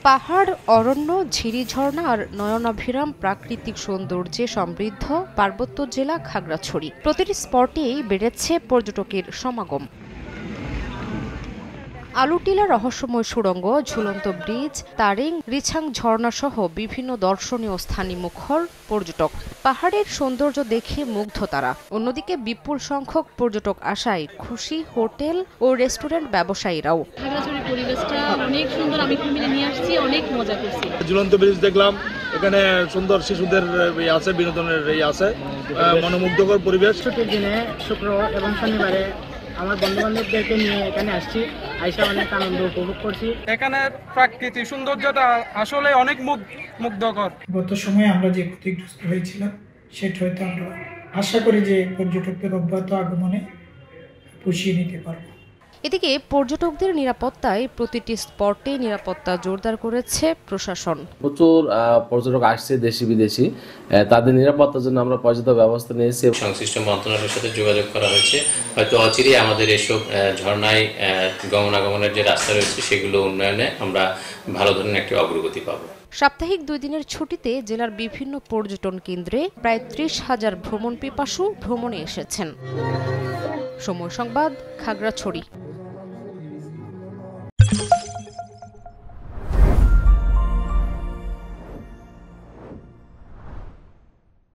পাহাড়, অরণ্য, ঝিরি ঝর্ণা আর নয়নাভিরাম প্রাকৃতিক সৌন্দর্যে সমৃদ্ধ পার্বত্য জেলা খাগড়াছড়ি। প্রতিটি স্পটেই বেড়েছে পর্যটকের সমাগম। আলুটিলা রহস্যময় সুড়ঙ্গ, ঝুলন্ত ব্রিজ, তারিং, রিছাং ঝর্ণা সহ বিভিন্ন দর্শনীয় স্থানে মুখর পর্যটক। পাহাড়ের সৌন্দর্য দেখে মুগ্ধ তারা। অন্যদিকে বিপুল সংখ্যক পর্যটক আসায় খুশি হোটেল ও রেস্টুরেন্ট ব্যবসায়ীরাও। খাগড়াছড়ির পরিবেশটা অনেক সুন্দর, আমি ফ্যামিলি নিয়ে আসছি, অনেক মজা করছি। ঝুলন্ত ব্রিজ দেখলাম, এখানে সুন্দর শিশুদের আছে, বিনোদনের আছে, মনোমুগ্ধকর পরিবেশ। ছুটির দিনে শুক্র এবং শনিবারে আমার বন্ধু বান্ধবদেরকে নিয়ে এখানে আসছি, আইসা অনেক আনন্দ উপভোগ করছি। এখানের প্রাকৃতিক সৌন্দর্যটা আসলে অনেক মুগ্ধকর। গত সময়ে আমরা যে ক্ষতিগ্রস্ত হয়েছিলাম সেটা হয়তো আমরা আশা করি যে পর্যটকদের অব্যাহত আগমনে পুষিয়ে নিতে পারবো। এদিকে পর্যটকদের নিরাপত্তায় প্রতিটি স্পটে নিরাপত্তা জোরদার করেছে প্রশাসন। প্রচুর পর্যটক আসছে, দেশি বিদেশি, তাদের নিরাপত্তার জন্য আমরা পর্যাপ্ত ব্যবস্থা নিয়েছি। সংশ্লিষ্ট মন্ত্রণালয়ের সাথে যোগাযোগ করা হয়েছে, হয়তো অচিরেই আমাদের এসব ঝর্ণায় গমনাগমনের যে রাস্তা রয়েছে সেগুলো উন্নয়নে আমরা ভালো ধরনের একটি অগ্রগতি পাবো। সাপ্তাহিক 2 দিনের ছুটিতে জেলার বিভিন্ন পর্যটন কেন্দ্রে প্রায় 30,000 ভ্রমণ পিপাসু ভ্রমণে এসেছেন। সময় সংবাদ, খাগড়াছড়ি।